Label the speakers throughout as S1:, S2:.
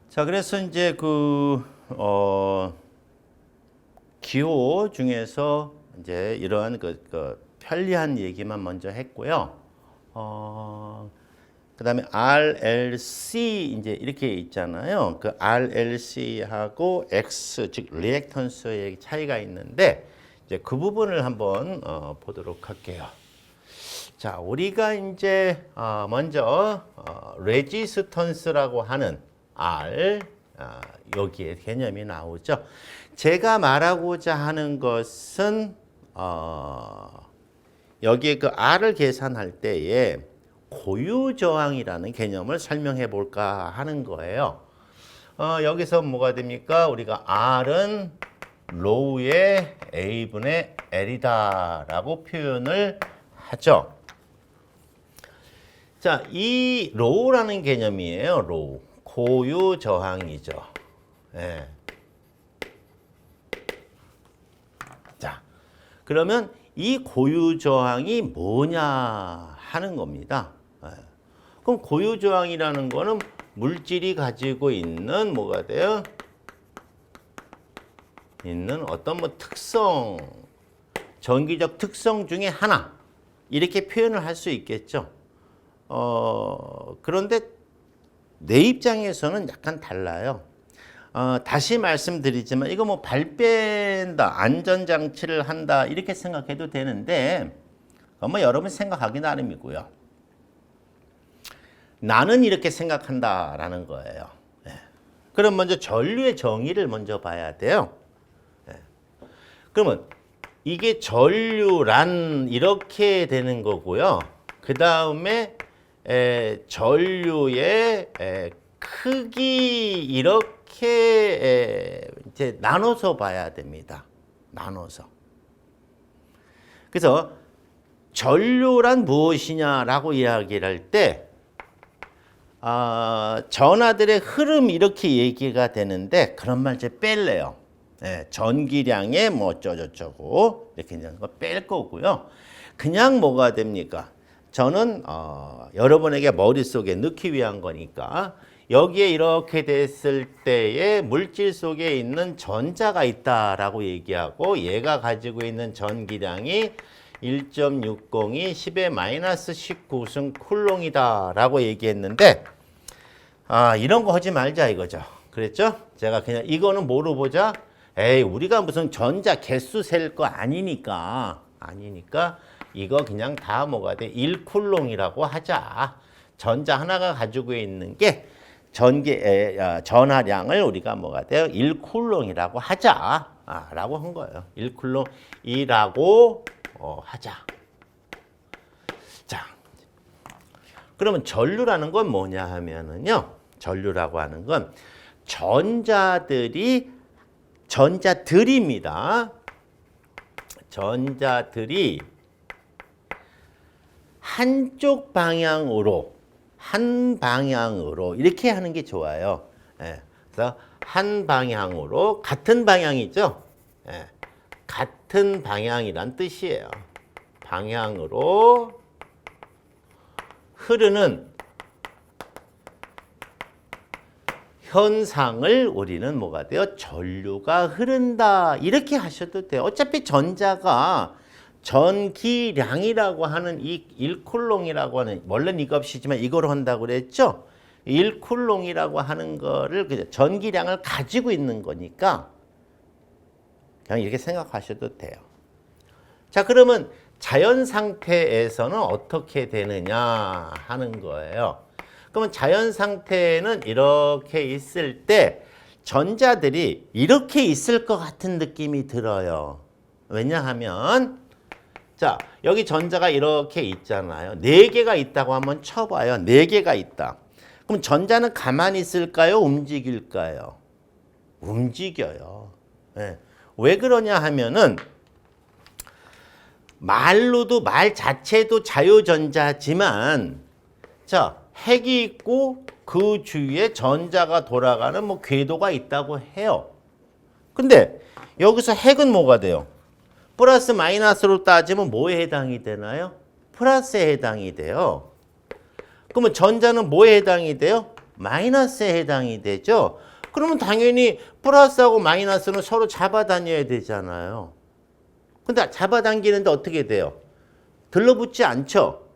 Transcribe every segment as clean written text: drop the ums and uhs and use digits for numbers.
S1: 자, 그래서 이제 기호 중에서 이제 이러한 편리한 얘기만 먼저 했고요. 그다음에 RLC 이제 이렇게 있잖아요. 그 RLC하고 X 즉 리액턴스의 차이가 있는데 이제 그 부분을 한번 보도록 할게요. 자, 우리가 이제 먼저 레지스턴스라고 하는 R 여기에 개념이 나오죠. 제가 말하고자 하는 것은 여기에 그 R을 계산할 때에 고유 저항이라는 개념을 설명해 볼까 하는 거예요. 여기서 뭐가 됩니까? 우리가 R은 로우의 A분의 L이다라고 표현을 하죠. 자, 이 로우라는 개념이에요. 로우. 고유 저항이죠. 예. 자, 그러면 이 고유 저항이 뭐냐 하는 겁니다. 예. 그럼 고유 저항이라는 거는 물질이 가지고 있는 뭐가 돼요? 있는 어떤 특성, 전기적 특성 중에 하나 이렇게 표현을 할 수 있겠죠. 그런데 내 입장에서는 약간 달라요. 다시 말씀드리지만 이거 발 뺀다, 안전장치를 한다 이렇게 생각해도 되는데 여러분 생각하기 나름이고요. 나는 이렇게 생각한다라는 거예요. 예. 그럼 먼저 전류의 정의를 먼저 봐야 돼요. 예. 그러면 이게 전류란 이렇게 되는 거고요. 그 다음에 전류의 크기 이렇게 이제 나눠서 봐야 됩니다. 나눠서. 그래서 전류란 무엇이냐라고 이야기를 할 때 전하들의 흐름 이렇게 얘기가 되는데 그런 말 이제 뺄래요. 전기량의 어쩌고저쩌고 이렇게 이제 뺄 거고요. 그냥 뭐가 됩니까? 저는 여러분에게 머릿속에 넣기 위한 거니까 여기에 이렇게 됐을 때에 물질 속에 있는 전자가 있다라고 얘기하고 얘가 가지고 있는 전기량이 1.602 10의 마이너스 19승 쿨롱이다라고 얘기했는데 이런 거 하지 말자 이거죠. 그랬죠? 제가 그냥 이거는 뭐로 보자? 에이, 우리가 무슨 전자 개수 셀 거 아니니까 이거 그냥 다 뭐가 돼? 1쿨롱이라고 하자. 전자 하나가 가지고 있는 게 전하량을 우리가 뭐가 돼요? 1쿨롱이라고 하자. 라고 한 거예요. 1쿨롱이라고 하자. 자, 그러면 전류라는 건 뭐냐 하면은요. 전류라고 하는 건 전자들입니다. 전자들이 한쪽 방향으로 한 방향으로 이렇게 하는 게 좋아요. 그래서 한 방향으로 같은 방향이죠. 같은 방향이란 뜻이에요. 방향으로 흐르는 현상을 우리는 뭐가 돼요? 전류가 흐른다. 이렇게 하셔도 돼요. 어차피 전자가 전기량이라고 하는 이 1쿨롱이라고 하는, 원래는 이거 없이지만 이거로 한다고 그랬죠? 1쿨롱이라고 하는 거를 전기량을 가지고 있는 거니까 그냥 이렇게 생각하셔도 돼요. 자, 그러면 자연 상태에서는 어떻게 되느냐 하는 거예요. 그러면 자연 상태는 이렇게 있을 때 전자들이 이렇게 있을 것 같은 느낌이 들어요. 왜냐하면 자, 여기 전자가 이렇게 있잖아요. 4개가 있다고 한번 쳐봐요. 4개가 있다. 그럼 전자는 가만히 있을까요? 움직일까요? 움직여요. 왜 그러냐 하면은 말 자체도 자유전자지만 자, 핵이 있고 그 주위에 전자가 돌아가는 궤도가 있다고 해요. 근데 여기서 핵은 뭐가 돼요? 플러스 마이너스로 따지면 뭐에 해당이 되나요? 플러스에 해당이 돼요. 그러면 전자는 뭐에 해당이 돼요? 마이너스에 해당이 되죠. 그러면 당연히 플러스하고 마이너스는 서로 잡아다녀야 되잖아요. 근데 잡아당기는데 어떻게 돼요? 들러붙지 않죠.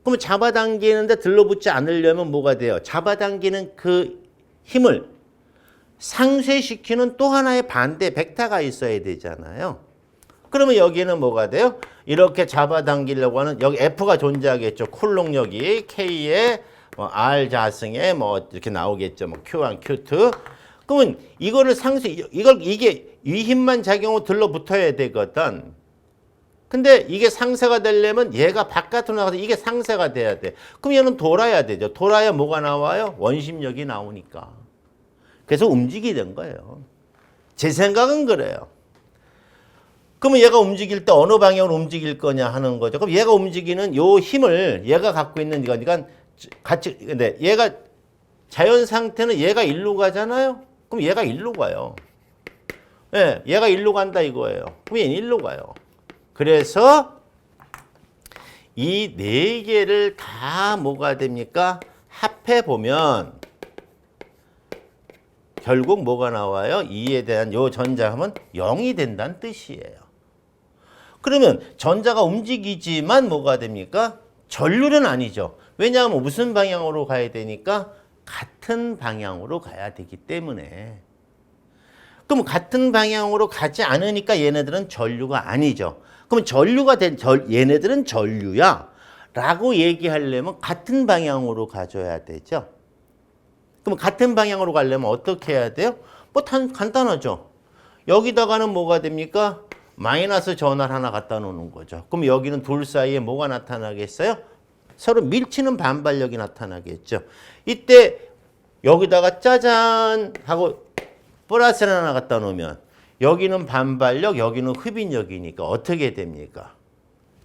S1: 그럼 잡아당기는데 들러붙지 않으려면 뭐가 돼요? 잡아당기는 그 힘을 상쇄시키는 또 하나의 반대 벡터가 있어야 되잖아요. 그러면 여기는 뭐가 돼요? 이렇게 잡아당기려고 하는 여기 F가 존재하겠죠. 쿨롱력이 K에 R 자승에 뭐 이렇게 나오겠죠. 뭐 Q1, Q2. 그러면 이거를 이게 이 힘만 작용하고 들러붙어야 되거든. 근데 이게 상쇄가 되려면 얘가 바깥으로 나가서 이게 상쇄가 돼야 돼. 그럼 얘는 돌아야 되죠. 돌아야 뭐가 나와요? 원심력이 나오니까. 그래서 움직이게 된 거예요. 제 생각은 그래요. 그러면 얘가 움직일 때 어느 방향으로 움직일 거냐 하는 거죠. 그럼 얘가 움직이는 요 힘을 얘가 갖고 있는 그러니까 같이 근데 얘가 자연 상태는 얘가 일로 가잖아요. 그럼 얘가 일로 가요. 예, 얘가 일로 간다 이거예요. 그럼 얘는 일로 가요. 그래서 이 네 개를 다 뭐가 됩니까? 합해 보면 결국 뭐가 나와요? 2에 대한 요 전자함은 0이 된다는 뜻이에요. 그러면 전자가 움직이지만 뭐가 됩니까? 전류는 아니죠. 왜냐하면 무슨 방향으로 가야 되니까 같은 방향으로 가야 되기 때문에. 그럼 같은 방향으로 가지 않으니까 얘네들은 전류가 아니죠. 그럼 전류가 된 얘네들은 전류야 라고 얘기하려면 같은 방향으로 가줘야 되죠. 그럼 같은 방향으로 가려면 어떻게 해야 돼요? 뭐 간단하죠. 여기다가는 뭐가 됩니까? 마이너스 전화를 하나 갖다 놓는 거죠. 그럼 여기는 둘 사이에 뭐가 나타나겠어요? 서로 밀치는 반발력이 나타나겠죠. 이때 여기다가 짜잔 하고 플러스를 하나 갖다 놓으면 여기는 반발력, 여기는 흡인력이니까 어떻게 됩니까?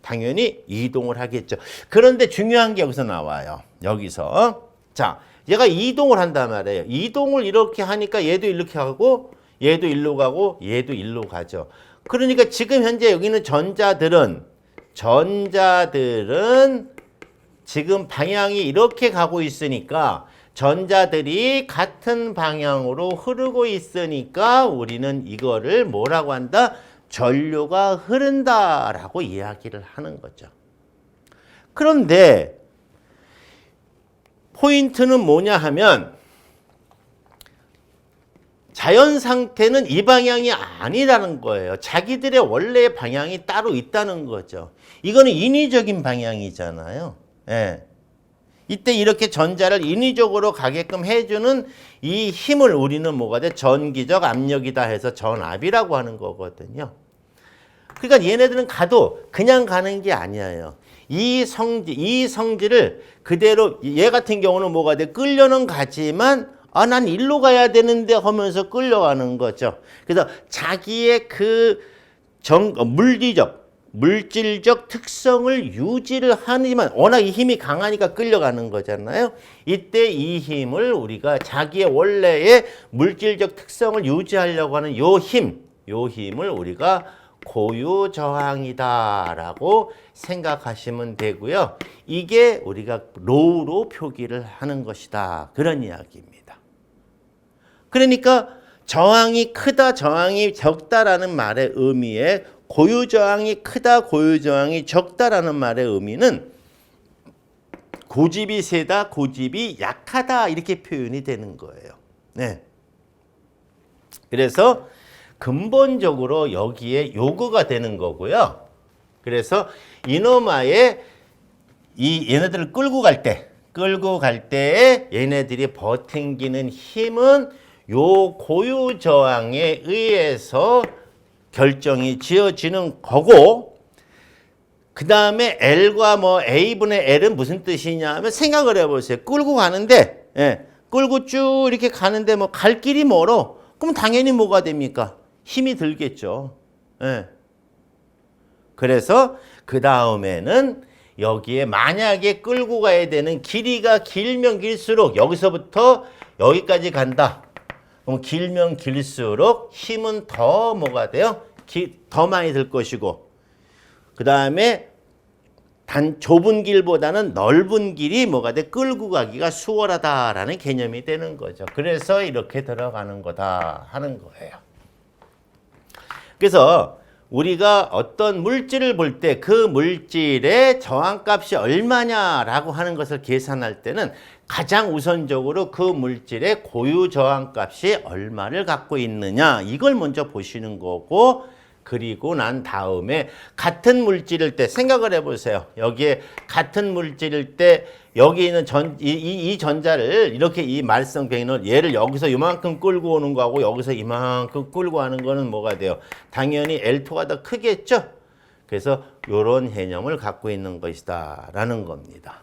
S1: 당연히 이동을 하겠죠. 그런데 중요한 게 여기서 나와요. 여기서. 자, 얘가 이동을 한단 말이에요. 이동을 이렇게 하니까 얘도 이렇게 하고 얘도 일로 가고 얘도 일로 가죠. 그러니까 지금 현재 여기는 전자들은 지금 방향이 이렇게 가고 있으니까 전자들이 같은 방향으로 흐르고 있으니까 우리는 이거를 뭐라고 한다? 전류가 흐른다라고 이야기를 하는 거죠. 그런데 포인트는 뭐냐 하면 자연 상태는 이 방향이 아니라는 거예요. 자기들의 원래의 방향이 따로 있다는 거죠. 이거는 인위적인 방향이잖아요. 예. 이때 이렇게 전자를 인위적으로 가게끔 해주는 이 힘을 우리는 뭐가 돼? 전기적 압력이다 해서 전압이라고 하는 거거든요. 그러니까 얘네들은 가도 그냥 가는 게 아니에요. 이 성질을 그대로 얘 같은 경우는 뭐가 돼? 끌려는 가지만 난 일로 가야 되는데 하면서 끌려가는 거죠. 그래서 자기의 그 물질적 특성을 유지를 하지만 워낙 이 힘이 강하니까 끌려가는 거잖아요. 이때 이 힘을 우리가 자기의 원래의 물질적 특성을 유지하려고 하는 요 힘을 우리가 고유저항이다라고 생각하시면 되고요. 이게 우리가 로우로 표기를 하는 것이다. 그런 이야기입니다. 그러니까 저항이 크다, 저항이 적다라는 말의 의미에 고유저항이 크다, 고유저항이 적다라는 말의 의미는 고집이 세다, 고집이 약하다 이렇게 표현이 되는 거예요. 네. 그래서 근본적으로 여기에 요거가 되는 거고요. 그래서 이노마의 얘네들을 끌고 갈 때에 얘네들이 버팅기는 힘은 요 고유 저항에 의해서 결정이 지어지는 거고, 그 다음에 L과 뭐 A분의 L은 무슨 뜻이냐 하면 생각을 해보세요. 끌고 가는데, 끌고 쭉 이렇게 가는데 뭐 갈 길이 멀어. 그럼 당연히 뭐가 됩니까? 힘이 들겠죠. 그래서 그 다음에는 여기에 만약에 끌고 가야 되는 길이가 길면 길수록 여기서부터 여기까지 간다. 그럼 길면 길수록 힘은 더 뭐가 돼요? 더 많이 들 것이고, 그 다음에 좁은 길보다는 넓은 길이 뭐가 돼? 끌고 가기가 수월하다라는 개념이 되는 거죠. 그래서 이렇게 들어가는 거다 하는 거예요. 그래서 우리가 어떤 물질을 볼 때 그 물질의 저항값이 얼마냐라고 하는 것을 계산할 때는 가장 우선적으로 그 물질의 고유 저항값이 얼마를 갖고 있느냐 이걸 먼저 보시는 거고, 그리고 난 다음에 같은 물질일 때 생각을 해보세요. 여기에 같은 물질일 때 여기 있는 이 전자를 이렇게 이 말썽뱅이는 얘를 여기서 이만큼 끌고 오는 거하고 여기서 이만큼 끌고 가는 거는 뭐가 돼요? 당연히 L2가 더 크겠죠? 그래서 이런 개념을 갖고 있는 것이다 라는 겁니다.